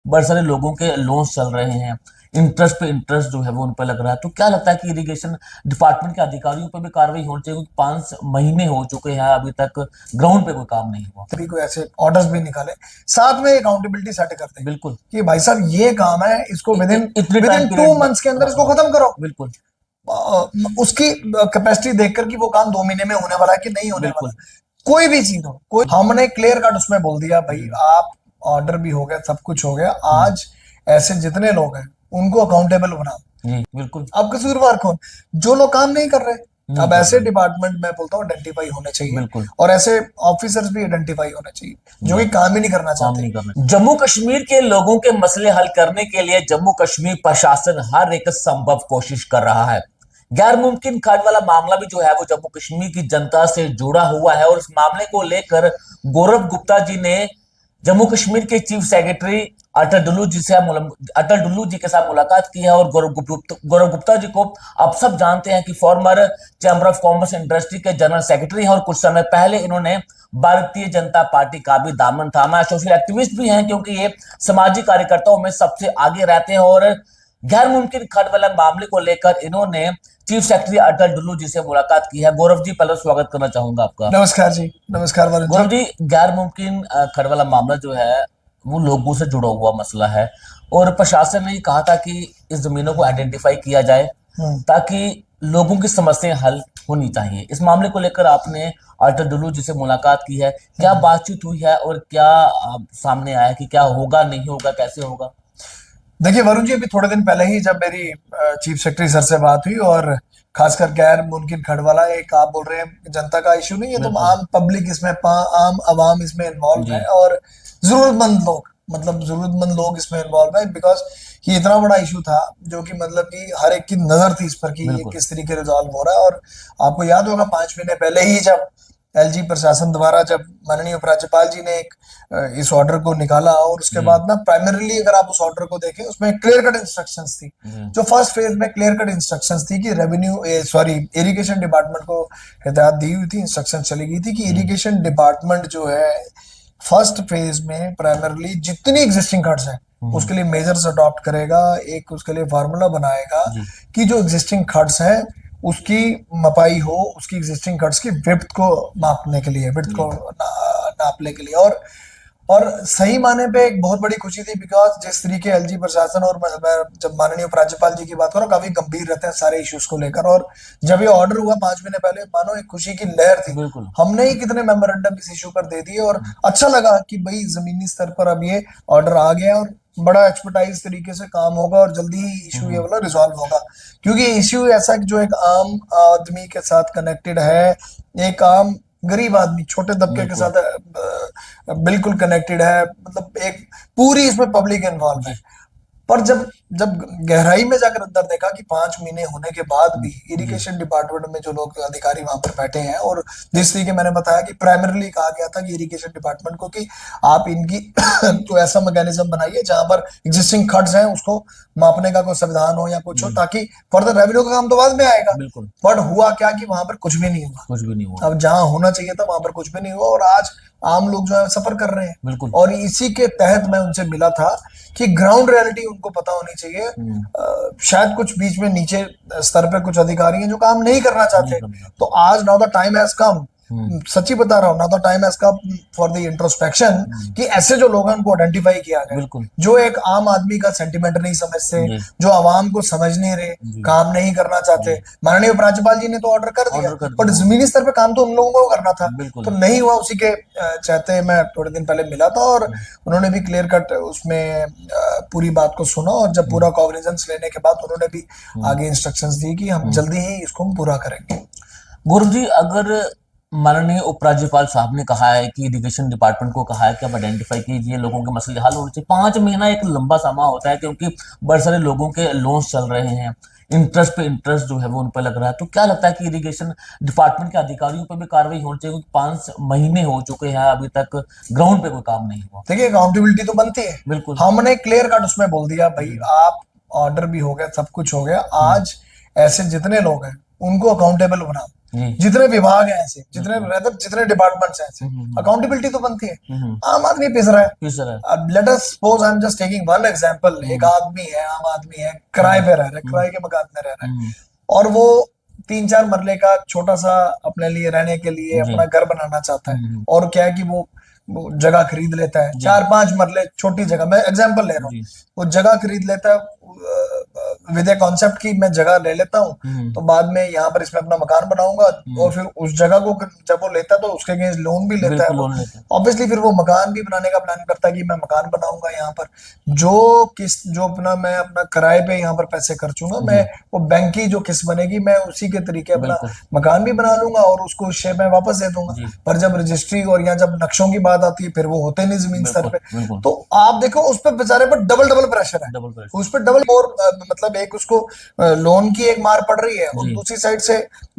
बड़े सारे लोगों के लोन्स चल रहे हैं, इंटरेस्ट पे इंटरेस्ट जो है वो उन पर लग रहा है। तो क्या लगता है कि इरिगेशन डिपार्टमेंट के अधिकारियों पर भी कार्रवाई होनी चाहिए, क्योंकि 5 महीने हो चुके हैं, अभी तक ग्राउंड पे कोई काम नहीं हुआ। तभी कोई ऐसे ऑर्डर्स भी निकाले, साथ में अकाउंटेबिलिटी सेट करते हैं बिल्कुल। कि भाई साहब ये काम है, इसको विद इन इतने with time in period two में। मंथ्स के अंदर हाँ, इसको हाँ, खत्म करो। बिल्कुल। उसकी कैपेसिटी देखकर कि वो काम 2 महीने में होने वाला है कि नहीं होने वाला, बिल्कुल। कोई भी चीज हो, कोई हमने क्लियर कट उसमें बोल दिया भाई हम्म, आप, ऑर्डर भी हो गया, सब कुछ हो गया, हम्म, आज ऐसे जितने लोग हैं उनको अकाउंटेबल बनाओ। जी बिल्कुल। अब कसूरवार कौन? जो लोग काम नहीं कर रहे। नहीं अब कर ऐसे रहे। डिपार्टमेंट मैं बोलता हूँ आइडेंटिफाई होने चाहिए, बिल्कुल। और ऐसे ऑफिसर्स भी आइडेंटिफाई होने चाहिए जो कि जी, काम ही नहीं करना काम चाहते। नहीं करना। जम्मू कश्मीर के लोगों के मसले हल करने के लिए जम्मू कश्मीर प्रशासन हर एक संभव कोशिश कर रहा है। गैर मुमकिन खाट वाला मामला भी जो है वो जम्मू कश्मीर की जनता से जुड़ा हुआ है, और इस मामले को लेकर गौरव गुप्ता जी ने जम्मू कश्मीर के चीफ सेक्रेटरी अटल डुल्लू जी के साथ मुलाकात की है। और गौरव गुप्ता जी को आप सब जानते हैं कि farmer chamber of commerce industry के जनरल सेक्रेटरी हैं, और कुछ समय पहले इन्होंने भारतीय जनता पार्टी का भी दामन थामा। सोशल एक्टिविस्ट भी हैं, क्योंकि ये सामाजिक कार्यकर्ताओं में सबसे आगे रहते हैं। और गैर मुमकिन खर्च वाले मामले को लेकर इन्होंने चीफ सेक्रेटरी अटल डुल्लू जी से मुलाकात की है। गौरव जी, पहले स्वागत करना चाहूंगा आपका। नमस्कार जी, नमस्कार वरुण जी। गौरव जी, गैर मुमकिन खर्च वाला मामला जो है वो लोगों से जुड़ा हुआ मसला है, और प्रशासन ने कहा था कि इस जमीनों को आइडेंटिफाई किया जाए ताकि लोगों की समस्याएं हल होनी चाहिए। इस मामले को लेकर आपने अटल डुल्लू जी से मुलाकात की है, क्या बातचीत हुई है और क्या सामने आया कि क्या होगा, नहीं होगा, कैसे होगा? देखिए वरुण जी, अभी थोड़े दिन पहले ही जब मेरी चीफ सेक्रेटरी सर से बात हुई, और खासकर गैर मुमकिन खड़वाला, एक आप बोल रहे हैं जनता का इशू नहीं है, तो बिल्कुल। आम पब्लिक इसमें, आम आवाम इसमें इन्वॉल्व जी। है, और जरूरतमंद लोग, मतलब जरूरतमंद लोग इसमें इन्वॉल्व है, बिकॉज ये इतना बड़ा इशू था जो कि मतलब कि हर एक की नजर थी इस पर कि ये बिल्कुल। किस तरीके रिजॉल्व हो रहा है। और आपको याद होगा 5 महीने पहले ही जब एलजी प्रशासन द्वारा, जब माननीय उपराज्यपाल जी ने एक इस ऑर्डर को निकाला, और उसके जी। बाद ना प्राइमरीली अगर आप उस ऑर्डर को देखें, उसमें क्लियर कट इंस्ट्रक्शंस थी। जी। जो फर्स्ट फेज में क्लियर कट इंस्ट्रक्शंस थी कि इरिगेशन डिपार्टमेंट को हिदायत दी हुई थी, इंस्ट्रक्शन चली गई थी कि इरिगेशन डिपार्टमेंट जो है फर्स्ट फेज में प्राइमरली जितनी एग्जिस्टिंग खड्स हैं उसके लिए मेजर्स अडॉप्ट करेगा, एक उसके लिए फार्मूला बनाएगा जी। कि जो एग्जिस्टिंग खड्स हैं उसकी मपाई हो, उसकी एग्जिस्टिंग खड्स की विड्थ को मापने के लिए, विड्थ जी। को नापने के लिए। और सही माने पे एक बहुत बड़ी खुशी थी, बिकॉज जिस तरीके एलजी प्रशासन, और मैं जब माननीय उपराज्यपाल जी की बात करूं, काफी गंभीर रहते हैं सारे इश्यूज को लेकर, और जब ये ऑर्डर हुआ 5 महीने पहले, मानो एक खुशी की लहर थी। बिल्कुल। हमने ही कितने मेमोरेंडम इस इशू पर दे दिए, और अच्छा लगा कि भाई जमीनी स्तर पर अब ये ऑर्डर आ गया, और बड़ा एक्सपर्टाइज तरीके से काम होगा, और जल्दी ही इशू ये वाला रिजॉल्व होगा। क्योंकि इशू ऐसा कि जो एक आम आदमी के साथ कनेक्टेड है, एक आम गरीब आदमी, छोटे तबके के बिल्कुल। साथ बिल्कुल कनेक्टेड है, मतलब एक पूरी इसमें पब्लिक इन्वॉल्व है। जी। पर जब जब गहराई में जाकर अंदर देखा कि 5 महीने होने के बाद भी जी। इरिगेशन डिपार्टमेंट में जो लोग अधिकारी वहां पर बैठे हैं, और जिस तरीके मैंने बताया कि प्राइमरीली कहा गया था कि इरिगेशन डिपार्टमेंट को कि आप इनकी तो ऐसा मैकेनिज्म बनाइए जहां पर एग्जिस्टिंग खड्स हैं उसको मापने का कोई संविधान हो या कुछ हो, जी। ताकि फर्दर रेवेन्यू का काम तो बाद में आएगा। बिल्कुल। बट हुआ क्या कि वहां पर कुछ भी नहीं हुआ। कुछ भी नहीं हुआ। अब जहां होना चाहिए था वहां पर कुछ भी नहीं हुआ, और आज आम लोग जो है सफर कर रहे हैं। बिल्कुल। और इसी के तहत मैं उनसे मिला था कि ग्राउंड रियलिटी उनको पता होनी चाहिए। शायद कुछ बीच में नीचे स्तर पे कुछ अधिकारी हैं जो काम नहीं करना नहीं चाहते। करना चाहते। तो आज now the time has come, hmm. सच्ची बता रहा हूँ, now the time has come for the introspection, कि ऐसे जो लोग हैं उनको आइडेंटिफाई किया जाए, बिल्कुल। जो एक आम आदमी का सेंटिमेंट नहीं समझते, जी। जो आवाम को समझ नहीं रहे, जी। काम नहीं करना चाहते। जी। माननीय उपराज्यपाल जी ने तो ऑर्डर कर दिया, ऑर्डर कर बट दिया। जमीनी स्तर पे काम तो उन लोगों को करना था। बिल्कुल। तो नहीं हुआ, उसी के चलते मैं थोड़े दिन पहले मिला था, और उन्होंने भी क्लियर कट उसमें पूरी बात को सुना, और जब पूरा कॉग्निजेंस लेने के बाद उन्होंने भी आगे इंस्ट्रक्शंस दी कि हम जल्दी ही इसको हम पूरा करेंगे। गुरु जी, अगर माननीय उपराज्यपाल साहब ने कहा है कि इरिगेशन डिपार्टमेंट को कहा है कि आप आइडेंटिफाई कीजिए, लोगों के मसले हल होने चाहिए, 5 महीना एक लंबा समय होता है, क्योंकि बड़े सारे लोगों के लोन्स चल रहे हैं, इंटरेस्ट पे इंटरेस्ट जो है वो उन पर लग रहा है। तो क्या लगता है कि इरिगेशन डिपार्टमेंट के अधिकारियों पर भी कार्रवाई होनी चाहिए, क्योंकि 5 महीने हो चुके हैं, अभी तक ग्राउंड पे कोई काम नहीं हुआ? देखिए अकाउंटेबिलिटी तो बनती है। बिल्कुल। हमने क्लियर कट उसमें बोल दिया भाई आप, ऑर्डर भी हो गया, सब कुछ हो गया, आज ऐसे जितने लोग हैं उनको अकाउंटेबल बनाओ। जी। जितने विभाग हैं ऐसे, जितने डिपार्टमेंट्स हैं ऐसे, अकाउंटेबिलिटी तो बनती है। आम आदमी पिस रहा है। किस तरह? अब let us suppose I am just taking one example, एक आदमी है, आम आदमी है, किराए पे रह रहा है, किराए के मकान में रह रहा है, और वो 3-4 मरले का छोटा सा अपने लिए रहने के लिए जी। अपना घर बनाना चाहता है, और क्या है कि वो जगह खरीद लेता है, 4-5 मरले छोटी जगह, मैं एग्जांपल ले रहा हूँ, वो जगह खरीद लेता है विद ए कॉन्सेप्ट की मैं जगह ले लेता हूँ, तो बाद में यहाँ पर इसमें अपना मकान बनाऊंगा, और फिर उस जगह को जब वो लेता है तो उसके अगेंस्ट लोन भी लेता है, लोन लेता है। ऑब्वियसली फिर वो मकान भी बनाने का प्लान करता है कि मैं मकान बनाऊंगा यहाँ पर, जो अपना मैं अपना किराए पे यहाँ पर पैसे खर्चूंगा, मैं वो बैंक की जो किस्त बनेगी मैं उसी के तरीके अपना मकान भी बना लूंगा और उसको उस शेप में वापस दे दूंगा। पर जब रजिस्ट्री और यहाँ जब नक्शों की बात आती है फिर वो होते नहीं जमीन स्तर पे, तो आप देखो उस पर बेचारे पर डबल प्रेशर है, उस पर डबल और मतलब एक उसको लोन की एक मार पड़ रही है, और दूसरी साइड से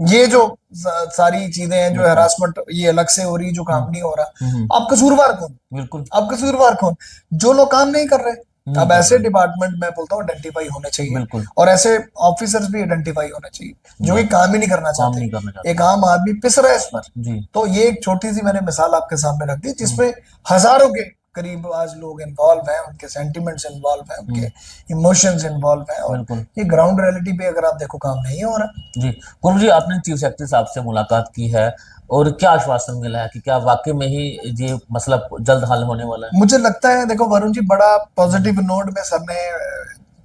ये जो सारी चीजें हैं जो हरासमेंट ये अलग से हो रही, जो काम नहीं हो रहा, आप कसूरवार कौन? बिल्कुल, आप कसूरवार कौन? जो लोग काम नहीं कर रहे। अब ऐसे डिपार्टमेंट मैं बोलता हूँ आइडेंटिफाई होने चाहिए, और ऐसे ऑफिसर्स भी आइडेंटिफाई होने चाहिए जो कि काम ही नहीं करना चाहते, एक आम आदमी पिस रहा है इस पर। तो ये एक छोटी सी मैंने मिसाल आपके सामने रख दी, जिसमें हजारों के करीब आज लोग इन्वॉल्व हैं, उनके सेंटिमेंट्स इन्वॉल्व हैं, उनके इमोशंस इन्वॉल्व हैं, और ये ग्राउंड रियलिटी पे अगर आप देखो काम नहीं हो रहा। जी गुरु जी, आपने चीफ सेक्रेटरी साहब से मुलाकात की है, और क्या आश्वासन मिला है कि क्या वाकई में ही ये मसला जल्द हल होने वाला है? मुझे लगता है देखो वरुण जी, बड़ा पॉजिटिव नोट में सर ने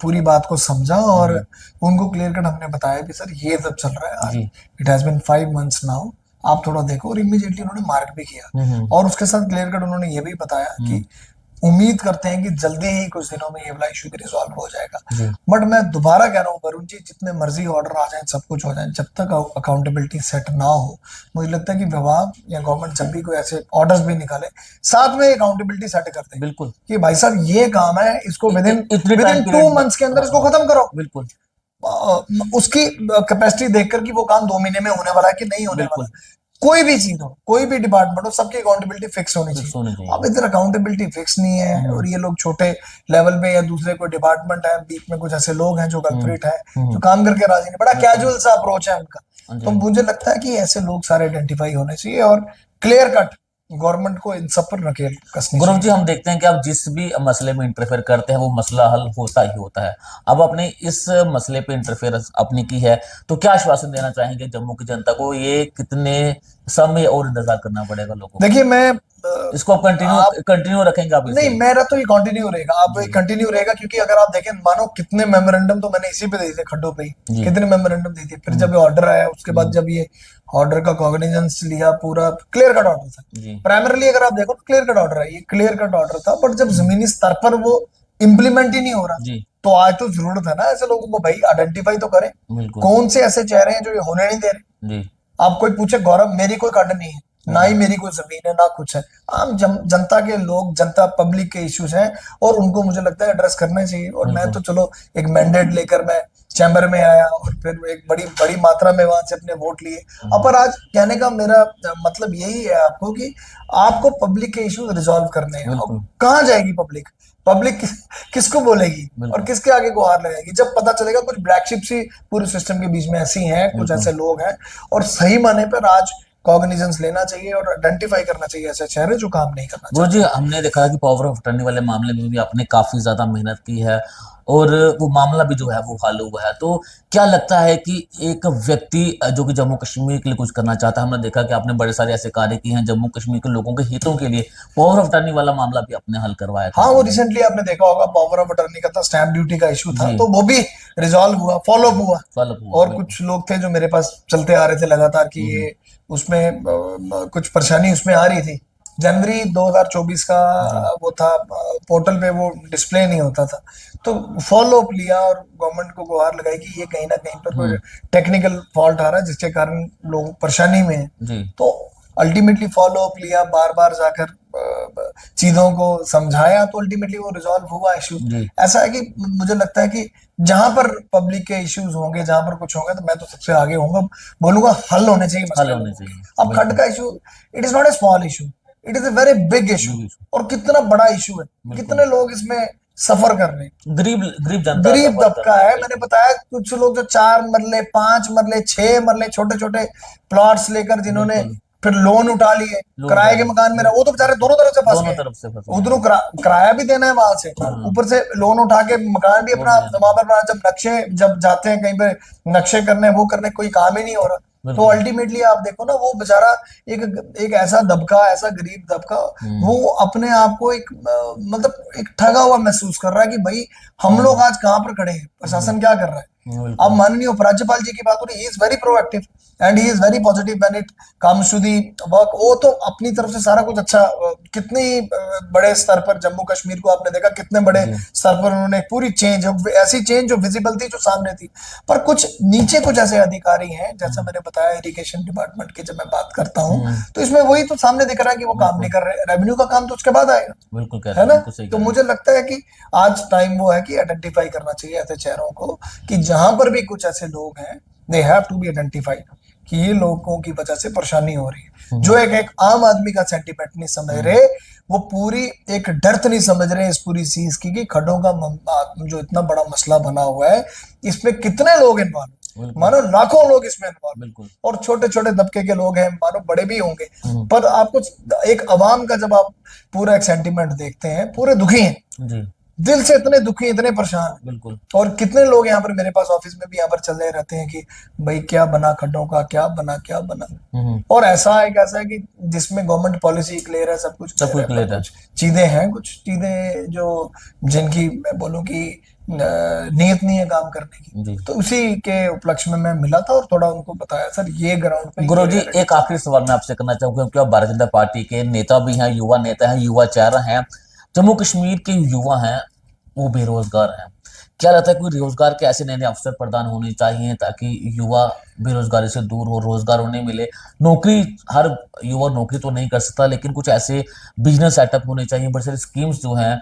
पूरी बात को समझा, और उनको क्लियर कट हमने बताया कि सर ये सब चल रहा है, it has been 5 months now, आप थोड़ा देखो, और इमीडिएटली उन्होंने मार्क भी किया, और उसके साथ क्लियर कट उन्होंने ये भी बताया कि उम्मीद करते हैं कि जल्दी ही कुछ दिनों में ये वाला इशू भी रिजॉल्व हो जाएगा। बट मैं दोबारा कह रहा हूँ वरुण जी, जितने मर्जी ऑर्डर आ जाए, सब कुछ हो जाए, जब तक अकाउंटेबिलिटी सेट ना हो, मुझे लगता है कि विभाग या गवर्नमेंट जब भी कोई ऐसे ऑर्डर्स भी निकाले, साथ में अकाउंटेबिलिटी सेट करते हैं, बिल्कुल, कि भाई साहब ये काम है, इसको विद इन 2 months के अंदर इसको खत्म करो, बिल्कुल, उसकी कैपेसिटी देखकर कि वो काम 2 महीने में होने वाला है कि नहीं होने वाला, कोई भी चीज हो, कोई भी डिपार्टमेंट हो, सबकी अकाउंटेबिलिटी फिक्स होनी चाहिए। अब इधर अकाउंटेबिलिटी फिक्स नहीं है, और ये लोग छोटे लेवल पे या दूसरे कोई डिपार्टमेंट है, बीच में कुछ ऐसे लोग हैं जो कल्प्रिट है, जो काम करके राजी नहीं, बड़ा कैजुअल सा अप्रोच है उनका। तो मुझे लगता है कि ऐसे लोग सारे आइडेंटिफाई होने चाहिए, और क्लियर कट गवर्नमेंट को इन सब पर नकेल कसनी गुरु जी, हम देखते हैं कि आप जिस भी मसले में इंटरफेयर करते हैं वो मसला हल होता ही होता है। अब अपने इस मसले पे इंटरफेरेंस अपनी की है, तो क्या आश्वासन देना चाहेंगे जम्मू की जनता को? ये कितने समय और इंतजार करना पड़ेगा लोगों को? देखिए, मैं इसको कंटिन्यू रखेंगे आप? नहीं, मेरा तो ये कंटिन्यू रहेगा, आप कंटिन्यू रहेगा, क्योंकि अगर आप देखें, मानो कितने मेमोरेंडम तो मैंने इसी पे दिए थे, खड्डों पे ही कितने मेमोरेंडम दिए थे, फिर जब ये ऑर्डर आया, उसके बाद जब ये ऑर्डर का कॉग्निजेंस लिया, पूरा क्लियर कट ऑर्डर था, प्राइमरली अगर आप देखो तो क्लियर कट ऑर्डर है, ये क्लियर कट ऑर्डर था, बट जब जमीनी स्तर पर वो इम्प्लीमेंट ही नहीं हो रहा, तो आज तो जरूरत है ना ऐसे लोगों को, भाई आइडेंटिफाई तो करें, कौन से ऐसे चेहरे हैं जो ये होने नहीं दे रहे। आप कोई पूछे, गौरव मेरी कोई कट नहीं है, ना ही मेरी कोई जमीन है, ना कुछ है, आम जनता के लोग, जनता पब्लिक के इश्यूज हैं, और उनको मुझे लगता है एड्रेस करने चाहिए। और मैं तो चलो एक मैंडेट लेकर मैं चैम्बर में आया, और फिर एक बड़ी मात्रा में वहां से अपने वोट लिए। अब पर आज कहने का मेरा मतलब यही है आपको कि आपको पब्लिक के इश्यूज रिजॉल्व करने हैं। कहाँ जाएगी पब्लिक किसको बोलेगी और किसके आगे गुहार लगाएगी, जब पता चलेगा कुछ ब्लैक शिप्स ही पूरे सिस्टम के बीच में ऐसी हैं, कुछ ऐसे लोग हैं, और सही माने पर आज कॉग्निजेंस लेना चाहिए और आइडेंटिफाई करना चाहिए ऐसे चेहरे जो काम नहीं करना चाहिए। जी, हमने देखा कि पावर ऑफ अटर्नी वाले मामले में भी आपने काफी ज्यादा मेहनत की है, और वो मामला भी जो है वो हल हुआ है। तो क्या लगता है कि एक व्यक्ति जो कि जम्मू कश्मीर के लिए कुछ करना चाहता है, हमने देखा कि आपने बड़े सारे ऐसे कार्य किए हैं जम्मू कश्मीर के लोगों के हितों के लिए, पावर ऑफ अटर्नी वाला मामला भी आपने हल करवाया था। हाँ, वो रिसेंटली आपने देखा होगा, पावर ऑफ अटर्नी का था, स्टैंप ड्यूटी का इशू था, तो वो भी रिजॉल्व हुआ, फॉलो अप हुआ। और कुछ लोग थे जो मेरे पास चलते आ रहे थे लगातार कि ये उसमें कुछ परेशानी उसमें आ रही थी। जनवरी 2024 का वो था, पोर्टल पे वो डिस्प्ले नहीं होता था, तो फॉलो अप लिया और गवर्नमेंट को गुहार लगाई कि ये कहीं ना कहीं पर कोई टेक्निकल फॉल्ट आ रहा है जिसके कारण लोग परेशानी में हैं। तो अल्टीमेटली फॉलो अप लिया, बार बार जाकर चीजों को समझाया, तो अल्टीमेटली वो रिजॉल्व हुआ इशू। ऐसा है कि मुझे लगता है कि जहां पर पब्लिक के इश्यूज होंगे, जहां पर कुछ होंगे, तो मैं तो सबसे आगे होऊंगा, बोलूंगा हल होने चाहिए मसले। अब खड्ड का issue, it is not a small issue, it is a very big issue, और कितना बड़ा इशू है, कितने लोग इसमें सफर कर रहे हैं। गरीब गरीब जनता गरीब सफर कर तबका रही है। मैंने बताया कुछ लोग जो 4 मरले 5 मरले 6 मरले छोटे छोटे प्लॉट्स लेकर जिन्होंने बिल्कुल। फिर लोन उठा लिए, लोन किराए उठा के लिए, मकान में रहा, वो तो बेचारे दोनों तरफ से फंस दोनों गए। तरफ से फंसे उधरों हैं। किराया भी देना है वहां से, हाँ, ऊपर से लोन उठा के मकान भी वो अपना भी है। वहां पर जब नक्शे जब जाते हैं कहीं पे नक्शे करने वो करने कोई काम ही नहीं हो रहा। तो बिल्कुल। अल्टीमेटली आप देखो ना वो बेचारा एक एक ऐसा दबका, ऐसा गरीब दबका, वो अपने आप को एक मतलब एक ठगा हुआ महसूस कर रहा है कि भाई हम लोग आज कहाँ पर खड़े हैं, प्रशासन क्या कर रहा है। अब बिल्कुल। माननीय उपराज्यपाल जी की बात हो रही, he is very proactive and he is very positive when it comes to the work. वो तो अपनी तरफ से सारा कुछ अच्छा, कितनी बड़े स्तर पर जम्मू कश्मीर को आपने देखा, कितने बड़े जी। स्तर पर उन्होंने एक पूरी चेंज, ऐसी चेंज जो विजिबल थी, जो सामने थी। पर कुछ नीचे कुछ ऐसे अधिकारी हैं, जैसा मैंने बताया इरिगेशन डिपार्टमेंट की जब मैं बात करता हूँ, तो इसमें वही तो सामने दिख रहा है कि वो काम नहीं कर रहे। रेवेन्यू का काम तो उसके बाद आएगा, बिल्कुल कह रहे है हैं, ना। बिल्कुल सही तो कह रहे मुझे लगता है कि आज टाइम वो है कि आइडेंटिफाई करना चाहिए ऐसे चेहरों को, कि जहां पर भी कुछ ऐसे लोग हैं, they have to be identified कि ये लोगों की वजह से परेशानी हो रही है। जो एक आम आदमी का सेंटिमेंट नहीं समझ रहे, वो पूरी एक डर्थ नहीं समझ रहे इस पूरी चीज की, कि खड्डों का जो इतना बड़ा मसला बना हुआ है, इसमें कितने लोग इन्वॉल्व, बिल्कुल। मानो लाखों लोग इसमें इन्वॉल्व, बिल्कुल। और छोटे छोटे दबके के लोग हैं, मानो बड़े भी होंगे। पर आपको एक अवाम का जब आप पूरा एक सेंटिमेंट देखते हैं, पूरे दुखी हैं, जी। दिल से इतने दुखी, इतने परेशान। बिल्कुल। और कितने लोग यहाँ पर मेरे पास ऑफिस में भी यहाँ पर चल रहे रहते हैं कि भाई क्या बना खड्डों का, क्या बना क्या बना। और ऐसा है कि जिसमें गवर्नमेंट पॉलिसी क्लियर है, सब कुछ सब कुछ क्लियर है, क्लियर पर है। कुछ चीजें हैं, कुछ चीजें जो जिनकी मैं बोलूँ कि नीयत नहीं है काम करने की। जी। तो उसी के उपलक्ष्य में मैं मिला था और थोड़ा उनको बताया, सर ये ग्राउंड पे गुरु जी, ये एक आखिरी सवाल मैं आपसे करना चाहूंगा, क्योंकि आप भारतीय जनता पार्टी के नेता भी हैं, युवा नेता हैं, युवा चेहरा हैं। जम्मू कश्मीर के युवा हैं, वो बेरोजगार हैं। क्या लगता है कोई रोजगार के ऐसे नए नए अवसर प्रदान होने चाहिए ताकि युवा बेरोजगारी से दूर हो, रोजगार उन्हें मिले। नौकरी, हर युवा नौकरी तो नहीं कर सकता, लेकिन कुछ ऐसे बिजनेस सेटअप होने चाहिए। बड़ी सारी स्कीम्स जो हैं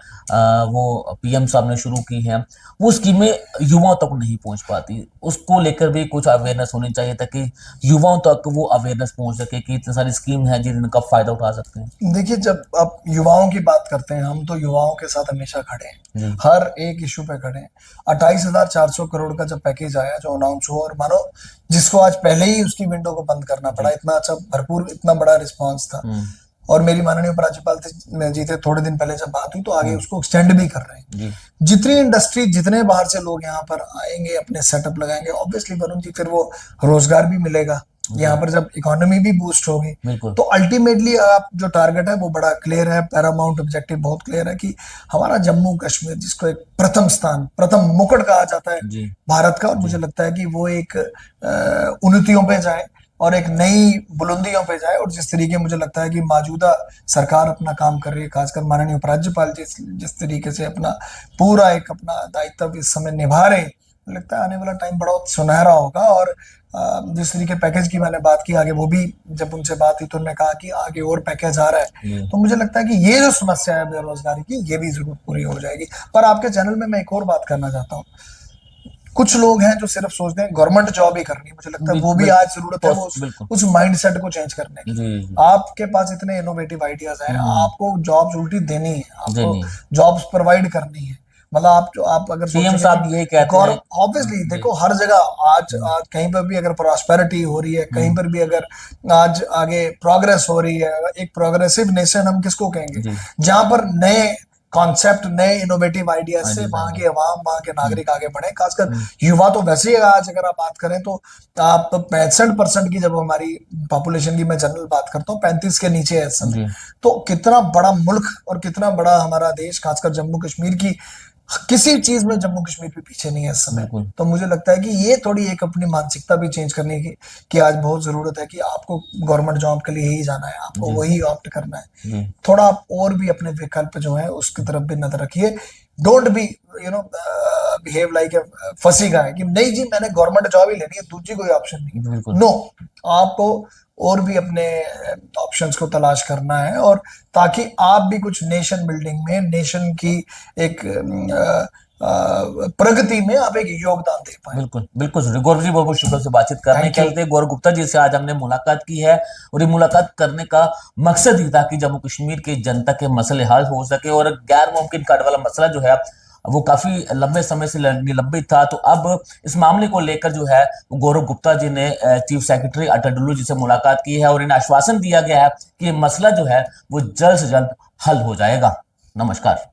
वो पीएम साहब ने शुरू की हैं, वो स्कीमें युवाओं तक नहीं पहुंच पाती। उसको लेकर भी कुछ अवेयरनेस होनी चाहिए ताकि युवाओं तक वो अवेयरनेस पहुंच सके कि इतनी सारी स्कीम है जिनका फायदा उठा सकते हैं। देखिए, जब आप युवाओं की बात करते हैं, हम तो युवाओं के साथ हमेशा खड़े हैं, हर एक इशू पे खड़े हैं। 28,400 करोड़ का जब पैकेज आया, जो अनाउंस हुआ, और मानो जिसको आज पहले ही उसकी विंडो को बंद करना पड़ा, इतना अच्छा भरपूर, इतना बड़ा रिस्पांस था। और मेरी माननीय उपराज्यपाल जी थे, थोड़े दिन पहले जब बात हुई तो आगे उसको एक्सटेंड भी कर रहे हैं। जितनी इंडस्ट्री, जितने बाहर से लोग यहाँ पर आएंगे, अपने सेटअप लगाएंगे, ऑब्वियसली वरुण जी फिर वो रोजगार भी मिलेगा यहाँ पर, जब इकोनॉमी भी बूस्ट होगी। तो अल्टीमेटली आप जो टारगेट है वो बड़ा क्लियर है, पैरामाउंट ऑब्जेक्टिव बहुत क्लियर है कि हमारा जम्मू कश्मीर, जिसको एक प्रथम स्थान, प्रथम मुकुट कहा जाता है भारत का, और मुझे लगता है कि वो एक उन्नतियों पे जाए और एक नई बुलंदियों पे जाए। और जिस तरीके मुझे लगता है कि मौजूदा सरकार अपना काम कर रही है, खासकर माननीय उपराज्यपाल जी जिस तरीके से अपना पूरा एक अपना दायित्व इस समय निभा रहे हैं, मुझे लगता है आने वाला टाइम बहुत सुनहरा होगा। और जिस तरीके पैकेज की मैंने बात की, आगे वो भी जब उनसे बात हुई तो उन्होंने कहा कि आगे और पैकेज आ रहा है, तो मुझे लगता है कि ये जो समस्या है बेरोजगारी की, ये भी जरूर पूरी हो जाएगी। पर आपके चैनल में मैं एक और बात करना चाहता हूँ, कुछ लोग हैं जो सिर्फ सोचते हैं गवर्नमेंट जॉब ही करनी है, मुझे लगता है वो भी आज जरूरत है वो उस माइंडसेट को चेंज करने की। आपके पास इतने इनोवेटिव आइडियाज हैं, आपको जॉब्स उल्टी देनी है, आपको जॉब्स प्रोवाइड करनी है। मतलब आप अगर पीएम साहब ये कहते हैं, ऑब्वियसली देखो हर जगह आज कहीं पर भी अगर प्रॉस्पेरिटी हो रही है, कहीं पर भी अगर आज आगे प्रोग्रेस हो रही है, एक प्रोग्रेसिव नेशन हम किसको कहेंगे, जहां पर नए कॉन्सेप्ट, नए इनोवेटिव आइडियाज से वहां के अवाम, वहां के नागरिक आगे बढ़े। खासकर युवा तो वैसे ही, आज अगर आप बात करें तो आप 65% की, जब हमारी पॉपुलेशन की मैं जनरल बात करता हूँ, 35 के नीचे है इस समय। तो कितना बड़ा मुल्क और कितना बड़ा हमारा देश, खासकर जम्मू कश्मीर की किसी चीज में जम्मू कश्मीर भी पीछे नहीं है इस समय। तो मुझे लगता है कि ये थोड़ी एक अपनी मानसिकता भी चेंज करने की कि आज बहुत जरूरत है कि आपको गवर्नमेंट जॉब के लिए ही जाना है, आपको वही ऑप्ट करना है। थोड़ा आप और भी अपने विकल्प जो है उसकी तरफ भी नजर रखिए। Don't be behave like a फंसी गाय कि नहीं जी मैंने गवर्नमेंट जॉब ही लेनी है, दूसरी कोई ऑप्शन नहीं। नो, आपको और भी अपने ऑप्शंस को तलाश करना है, और ताकि आप भी कुछ नेशन बिल्डिंग में, नेशन की एक प्रगति में आप एक योगदान दे पाए। बिल्कुल बिल्कुल जरूर। गौरव जी, बहुत बहुत शुक्र से बातचीत करने के लिए। गौरव गुप्ता जी से आज हमने मुलाकात की है, और ये मुलाकात करने का मकसद ही था कि जम्मू कश्मीर की जनता के मसले हल हो सके और गैर मुमकिन कार्ड वाला मसला जो है वो काफी लंबे समय से निलंबित था। तो अब इस मामले को लेकर जो है गौरव गुप्ता जी ने चीफ सेक्रेटरी अटल डुल्लू जी से मुलाकात की है और इन्हें आश्वासन दिया गया है कि ये मसला जो है वो जल्द से जल्द हल हो जाएगा। नमस्कार।